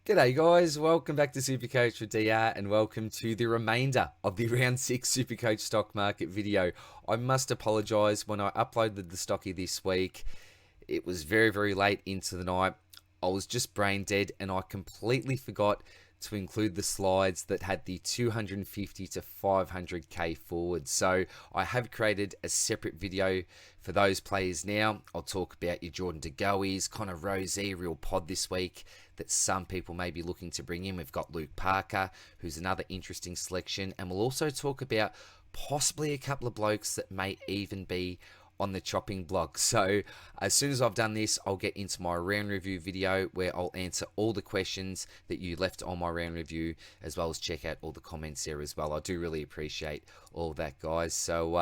G'day guys, welcome back to SuperCoach with DR and welcome to the remainder of the Round 6 SuperCoach stock market video. I must apologise when I uploaded the stocky this week. It was very late into the night. I was just brain dead and I completely forgot to include the slides that had the 250 to 500k forward. So I have created a separate video for those players now. I'll talk about your Jordan De Goeys, kind of Rozee, real pod this week that some people may be looking to bring in. We've got Luke Parker, who's another interesting selection. And we'll also talk about possibly a couple of blokes that may even be on the chopping block. So as soon as I've done this, I'll get into my round review video where I'll answer all the questions that you left on my round review, as well as check out all the comments there as well. I do really appreciate all that, guys. So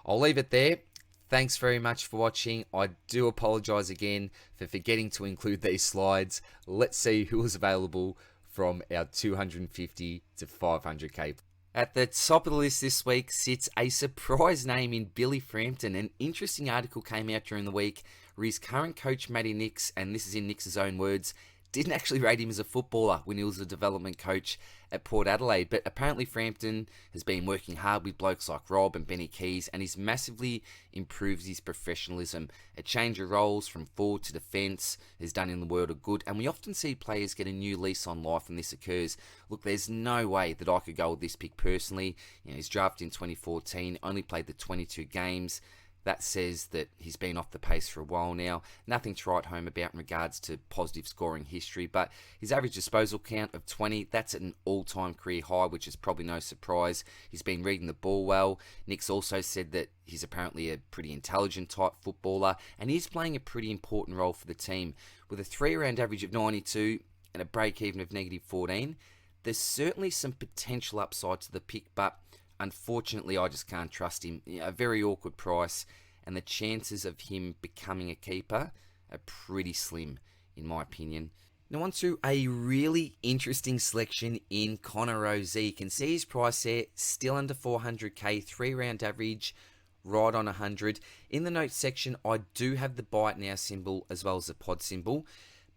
I'll leave it there. Thanks very much for watching. I do apologize again for forgetting to include these slides. Let's see who is available from our 250 to 500k. At the top of the list this week sits a surprise name in Billy Frampton. An interesting article came out during the week where his current coach, Matty Nix, and this is in Nix's own words, didn't actually rate him as a footballer when he was a development coach at Port Adelaide. But apparently Frampton has been working hard with blokes like Rob and Benny Keys, and he's massively improved his professionalism. A change of roles from forward to defence is done in the world of good, and we often see players get a new lease on life when this occurs. Look, there's no way that I could go with this pick personally. He's drafted in 2014, only played the 22 games. That says that he's been off the pace for a while now. Nothing to write home about in regards to positive scoring history, but his average disposal count of 20, that's at an all-time career high, which is probably no surprise. He's been reading the ball well. Nick's also said that he's apparently a pretty intelligent type footballer, and he's playing a pretty important role for the team. With a 3-round average of 92 and a break-even of -14, there's certainly some potential upside to the pick, but unfortunately, I just can't trust him. A very awkward price, and the chances of him becoming a keeper are pretty slim, in my opinion. Now on to a really interesting selection in Connor Rozee. You can see his price there, still under 400k, 3-round average, right on 100. In the notes section, I do have the buy it now symbol as well as the pod symbol,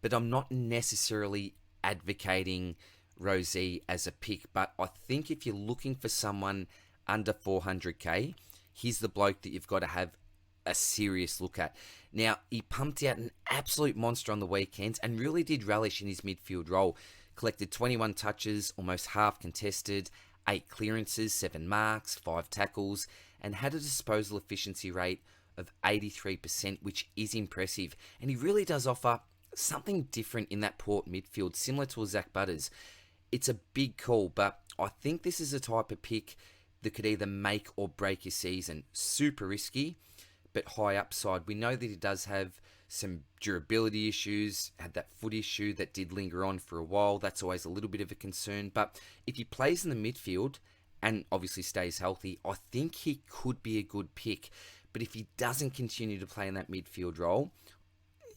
but I'm not necessarily advocating Rozee as a pick, but I think if you're looking for someone under 400k, he's the bloke that you've got to have a serious look at. Now, he pumped out an absolute monster on the weekends and really did relish in his midfield role. Collected 21 touches, almost half contested, 8 clearances, 7 marks, 5 tackles, and had a disposal efficiency rate of 83%, which is impressive. And he really does offer something different in that Port midfield, similar to a Zach Butters. It's a big call, but I think this is a type of pick that could either make or break your season. Super risky, but high upside. We know that he does have some durability issues, had that foot issue that did linger on for a while. That's always a little bit of a concern, but if he plays in the midfield and obviously stays healthy, I think he could be a good pick. But if he doesn't continue to play in that midfield role,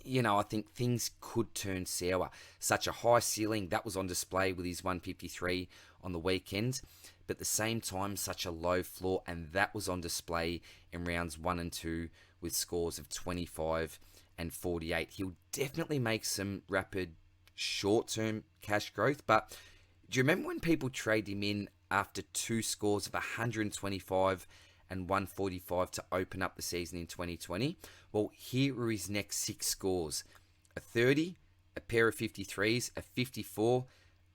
I think things could turn sour. Such a high ceiling, that was on display with his 153 on the weekend, but at the same time, such a low floor, and that was on display in rounds 1 and 2 with scores of 25 and 48. He'll definitely make some rapid short-term cash growth, but do you remember when people traded him in after 2 scores of 125 and 145 to open up the season in 2020? Well, here are his next 6 scores. A 30, a pair of 53s, a 54,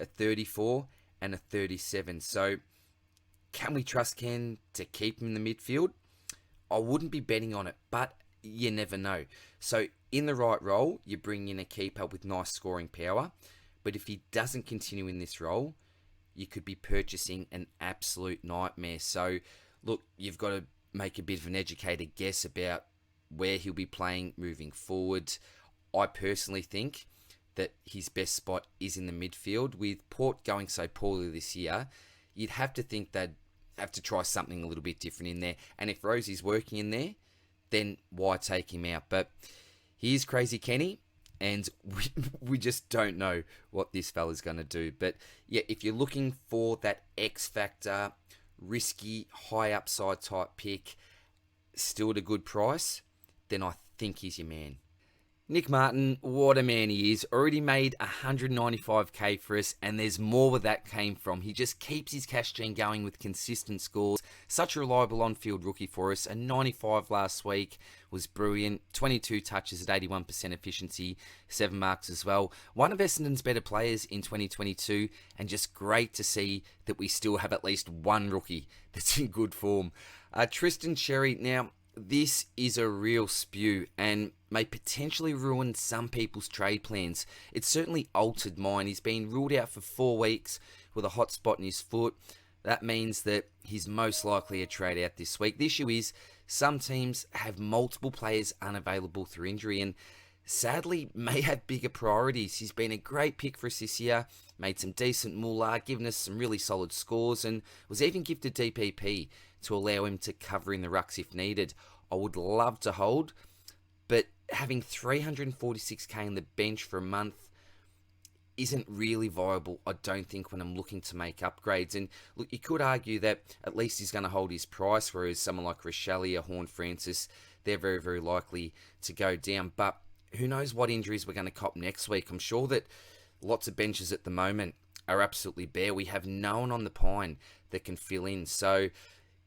a 34, and a 37. So, can we trust Ken to keep him in the midfield? I wouldn't be betting on it, but you never know. So, in the right role, you bring in a keeper with nice scoring power. But if he doesn't continue in this role, you could be purchasing an absolute nightmare. So, look, you've got to make a bit of an educated guess about where he'll be playing moving forward. I personally think that his best spot is in the midfield. With Port going so poorly this year, you'd have to think they'd have to try something a little bit different in there. And if Rozee's working in there, then why take him out? But he is crazy Kenny, and we just don't know what this fella's going to do. But yeah, if you're looking for that X factor, risky, high upside type pick, still at a good price, then I think he's your man. Nick Martin, what a man he is. Already made 195k for us, and there's more where that came from. He just keeps his cash gene going with consistent scores. Such a reliable on-field rookie for us. A 95 last week was brilliant. 22 touches at 81% efficiency, 7 marks as well. One of Essendon's better players in 2022, and just great to see that we still have at least one rookie that's in good form. Tristan Xerri, now, this is a real spew and may potentially ruin some people's trade plans. It's certainly altered mine. He's been ruled out for 4 weeks with a hot spot in his foot. That means that he's most likely a trade out this week. The issue is some teams have multiple players unavailable through injury and sadly may have bigger priorities. He's been a great pick for us this year, made some decent moolah, given us some really solid scores, and was even gifted DPP to allow him to cover in the rucks if needed. I would love to hold, but having 346k in the bench for a month isn't really viable, I don't think, when I'm looking to make upgrades. And look, you could argue that at least he's going to hold his price, whereas someone like Rochelle or Horn Francis, they're very, very likely to go down. But who knows what injuries we're going to cop next week. I'm sure that lots of benches at the moment are absolutely bare. We have no one on the pine that can fill in. So,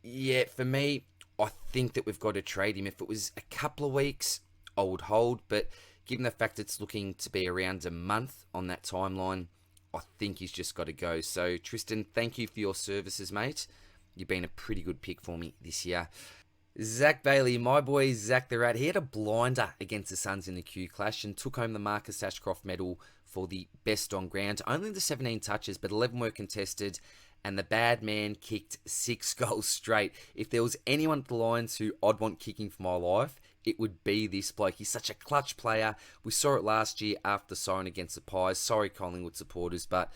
yeah, for me, I think that we've got to trade him. If it was a couple of weeks, I would hold. But given the fact it's looking to be around a month on that timeline, I think he's just got to go. So, Tristan, thank you for your services, mate. You've been a pretty good pick for me this year. Zach Bailey, my boy Zach the Rat, he had a blinder against the Suns in the Q Clash and took home the Marcus Ashcroft medal for the best on ground. Only the 17 touches, but 11 were contested, and the bad man kicked 6 goals straight. If there was anyone at the Lions who I'd want kicking for my life, it would be this bloke. He's such a clutch player. We saw it last year after the siren against the Pies. Sorry, Collingwood supporters, but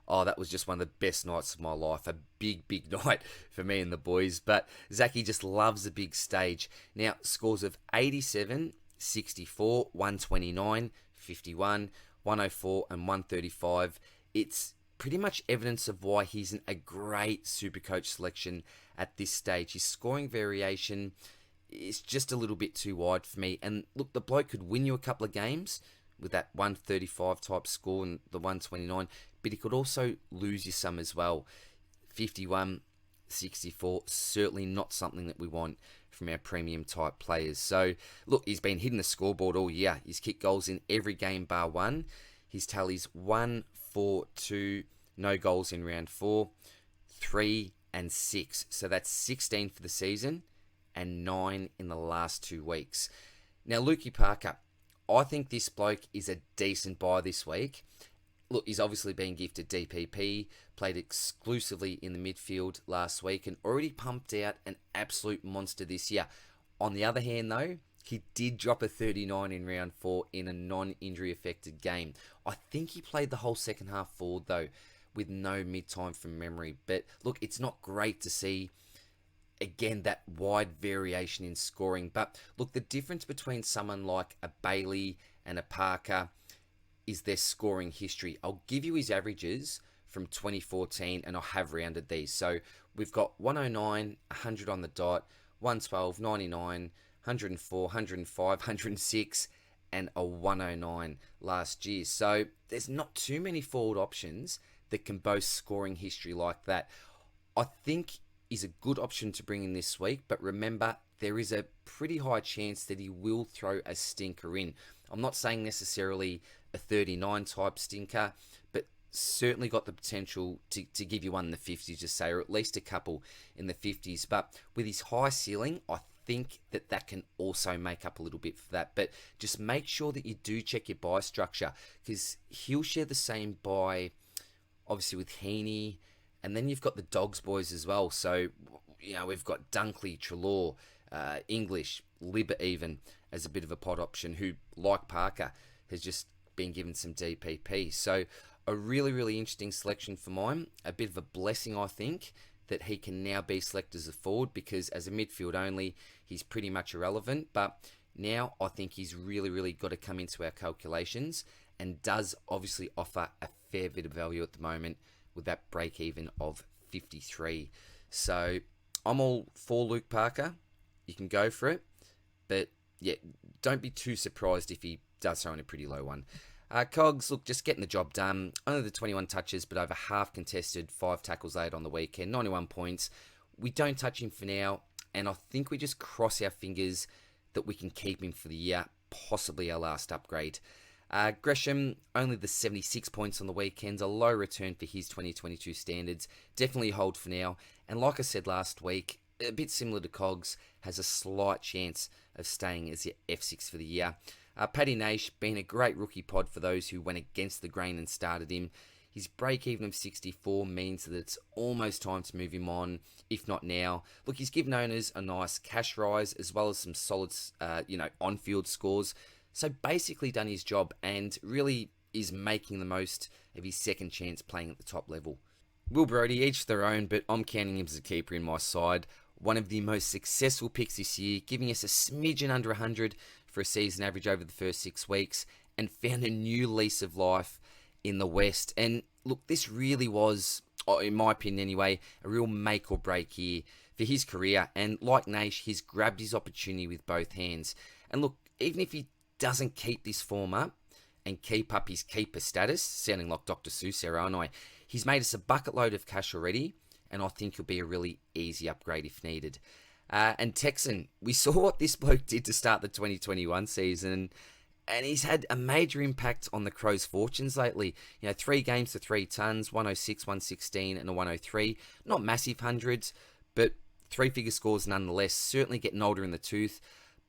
that was just one of the best nights of my life. A big, big night for me and the boys. But Zachy just loves the big stage. Now, scores of 87, 64, 129, 51, 104, and 135. It's pretty much evidence of why he's a great SuperCoach selection at this stage. His scoring variation is just a little bit too wide for me. And look, the bloke could win you a couple of games with that 135 type score and the 129, but he could also lose you some as well. 51, 64, certainly not something that we want from our premium type players. So look, he's been hitting the scoreboard all year. He's kicked goals in every game bar one. His tally's 1, 4, 2, no goals in round 4, 3 and 6. So that's 16 for the season and 9 in the last 2 weeks. Now, Lukey Parker, I think this bloke is a decent buy this week. Look, he's obviously been gifted DPP, played exclusively in the midfield last week, and already pumped out an absolute monster this year. On the other hand, though, he did drop a 39 in round 4 in a non-injury affected game. I think he played the whole second half forward, though, with no mid-time from memory. But look, it's not great to see, again, that wide variation in scoring. But look, the difference between someone like a Bailey and a Parker is their scoring history. I'll give you his averages from 2014, and I have rounded these. So we've got 109, 100 on the dot, 112, 99, 104, 105, 106, and a 109 last year. So there's not too many forward options that can boast scoring history like that. I think is a good option to bring in this week, but remember, there is a pretty high chance that he will throw a stinker in. I'm not saying necessarily a 39 type stinker, but certainly got the potential to give you one in the 50s, just say, or at least a couple in the 50s. But with his high ceiling, I think that can also make up a little bit for that. But just make sure that you do check your buy structure, because he'll share the same buy, obviously, with Heaney. And then you've got the Dogs boys as well. So, you know, we've got Dunkley, Treloar, English, Libba even as a bit of a pod option, who, like Parker, has just been given some DPP. So a really, really interesting selection for mine. A bit of a blessing, I think, that he can now be selected as a forward, because as a midfield only, he's pretty much irrelevant. But now I think he's really, really got to come into our calculations, and does obviously offer a fair bit of value at the moment with that break even of 53. So I'm all for Luke Parker. You can go for it. But yeah, don't be too surprised if he does throw in a pretty low one. Cogs, look, just getting the job done. Only the 21 touches, but over half contested, 5 tackles laid on the weekend, 91 points. We don't touch him for now, and I think we just cross our fingers that we can keep him for the year, possibly our last upgrade. Gresham, only the 76 points on the weekend, a low return for his 2022 standards. Definitely hold for now. And like I said last week, a bit similar to Cogs, has a slight chance of staying as your F6 for the year. Paddy Nash, being a great rookie pod for those who went against the grain and started him. His break-even of 64 means that it's almost time to move him on, if not now. Look, he's given owners a nice cash rise as well as some solid, on-field scores. So basically done his job and really is making the most of his second chance playing at the top level. Will Brodie, each their own, but I'm counting him as a keeper in my side. One of the most successful picks this year, giving us a smidgen under 100 for a season average over the first 6 weeks, and found a new lease of life in the West. And look, this really was, in my opinion anyway, a real make or break year for his career. And like Nash, he's grabbed his opportunity with both hands. And look, even if he doesn't keep this form up and keep up his keeper status, sounding like Dr. Seuss there, aren't I? He's made us a bucket load of cash already, and I think he'll be a really easy upgrade if needed. And Texan, we saw what this bloke did to start the 2021 season, and he's had a major impact on the Crows' fortunes lately. 3 games to 3 tons, 106, 116, and a 103. Not massive hundreds, but 3-figure scores nonetheless. Certainly getting older in the tooth.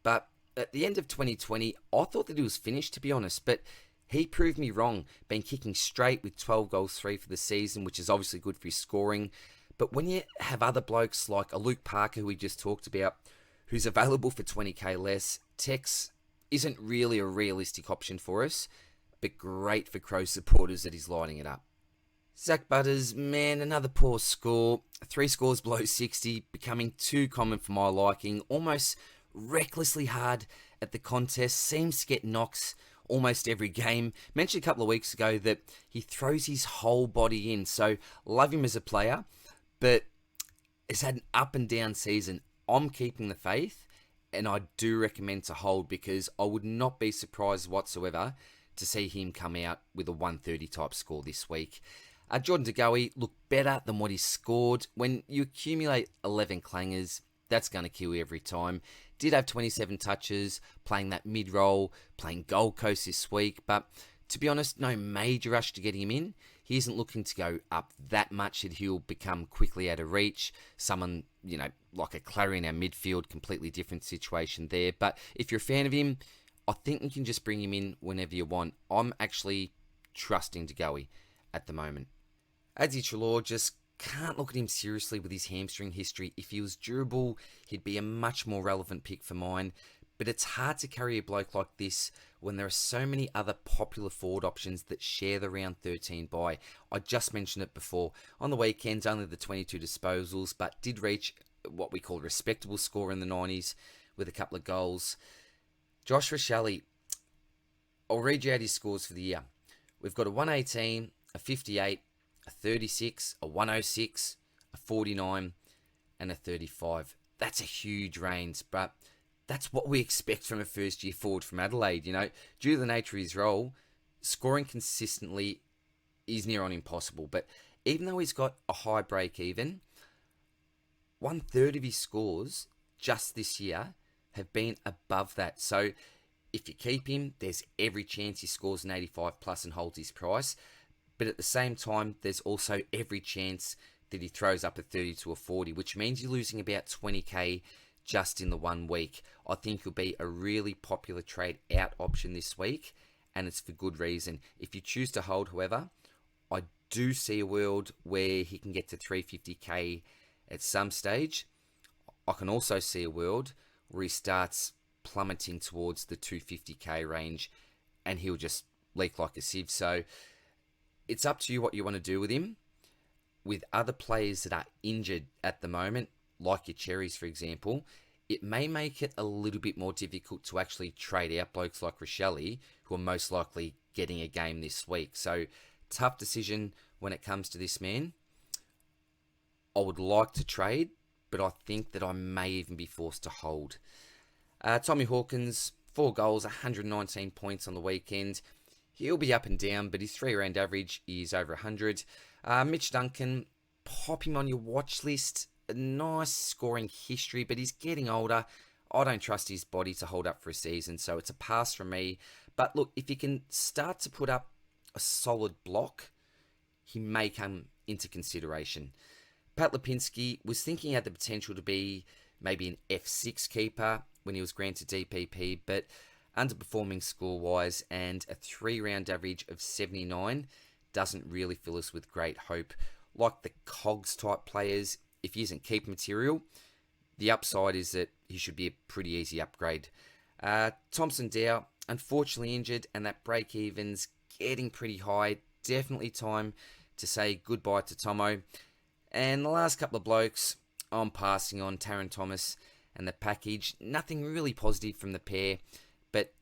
But at the end of 2020, I thought that he was finished, to be honest, but he proved me wrong. Been kicking straight with 12 goals, 3 for the season, which is obviously good for his scoring. But when you have other blokes like a Luke Parker, who we just talked about, who's available for 20k less, Tex isn't really a realistic option for us, but great for Crow supporters that he's lining it up. Zach Butters, man, another poor score. 3 scores below 60, becoming too common for my liking. Almost recklessly hard at the contest, seems to get knocks almost every game. Mentioned a couple of weeks ago that he throws his whole body in, so love him as a player, but has had an up and down season. I'm keeping the faith, and I do recommend to hold because I would not be surprised whatsoever to see him come out with a 130 type score this week. Jordan De Goey looked better than what he scored. When you accumulate 11 clangers, that's going to kill you every time. Did have 27 touches, playing that mid-roll, playing Gold Coast this week, but to be honest, no major rush to get him in. He isn't looking to go up that much that he'll become quickly out of reach. Someone, like a Clary in our midfield, completely different situation there. But if you're a fan of him, I think you can just bring him in whenever you want. I'm actually trusting De Goey at the moment. Adzi Trelaw, just can't look at him seriously with his hamstring history. If he was durable, he'd be a much more relevant pick for mine. But it's hard to carry a bloke like this when there are so many other popular forward options that share the round 13 bye. I just mentioned it before. On the weekends, only the 22 disposals, but did reach what we call a respectable score in the 90s with a couple of goals. Josh Rochelle, I'll read you out his scores for the year. We've got a 118, a 58, a 36, a 106, a 49, and a 35. That's a huge range, but that's what we expect from a first-year forward from Adelaide. Due to the nature of his role, scoring consistently is near on impossible. But even though he's got a high break-even, 1/3 of his scores just this year have been above that. So if you keep him, there's every chance he scores an 85 plus and holds his price. But at the same time, there's also every chance that he throws up a 30 to a 40, which means you're losing about 20k just in the 1 week. I think he'll be a really popular trade out option this week, and it's for good reason. If you choose to hold, however, I do see a world where he can get to 350k at some stage. I can also see a world where he starts plummeting towards the 250k range, and he'll just leak like a sieve. So it's up to you what you want to do with him. With other players that are injured at the moment, like your Cherries, for example, it may make it a little bit more difficult to actually trade out blokes like Rochelle, who are most likely getting a game this week. So, tough decision when it comes to this man. I would like to trade, but I think that I may even be forced to hold. Tommy Hawkins, 4 goals, 119 points on the weekend. He'll be up and down, but his 3-round average is over 100. Mitch Duncan, pop him on your watch list. A nice scoring history, but he's getting older. I don't trust his body to hold up for a season, so it's a pass from me. But look, if he can start to put up a solid block, he may come into consideration. Pat Lipinski was thinking he had the potential to be maybe an F6 keeper when he was granted DPP, but underperforming score-wise and a 3-round average of 79 doesn't really fill us with great hope. Like the Cogs type players, if he isn't keep material, the upside is that he should be a pretty easy upgrade. Thompson Dow, unfortunately injured, and that break-even's getting pretty high. Definitely time to say goodbye to Tomo. And the last couple of blokes, I'm passing on Taron Thomas and the package. Nothing really positive from the pair, but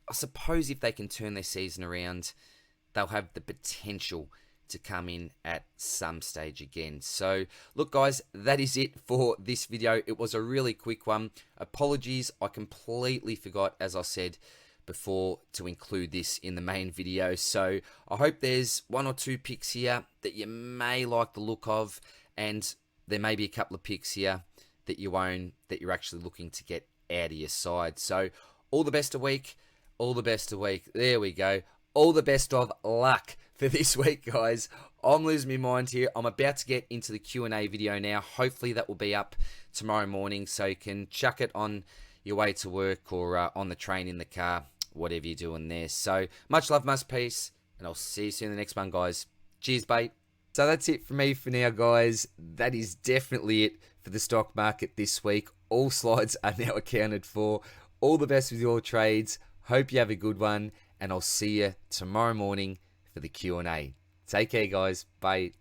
I suppose if they can turn their season around, they'll have the potential to come in at some stage again. So, look guys, that is it for this video. It was a really quick one. Apologies, I completely forgot, as I said before, to include this in the main video. So, I hope there's 1 or 2 picks here that you may like the look of, and there may be a couple of picks here that you own that you're actually looking to get out of your side. So, all the best of week. All the best of week. There we go. All the best of luck for this week, guys. I'm losing my mind here. I'm about to get into the Q&A video now. Hopefully that will be up tomorrow morning, so you can chuck it on your way to work or on the train, in the car, whatever you're doing there. So, much love, much peace, and I'll see you soon in the next one, guys. Cheers, bye. So that's it for me for now, guys. That is definitely it for the stock market this week. All slides are now accounted for. All the best with your trades. Hope you have a good one, and I'll see you tomorrow morning for the Q&A. Take care, guys. Bye.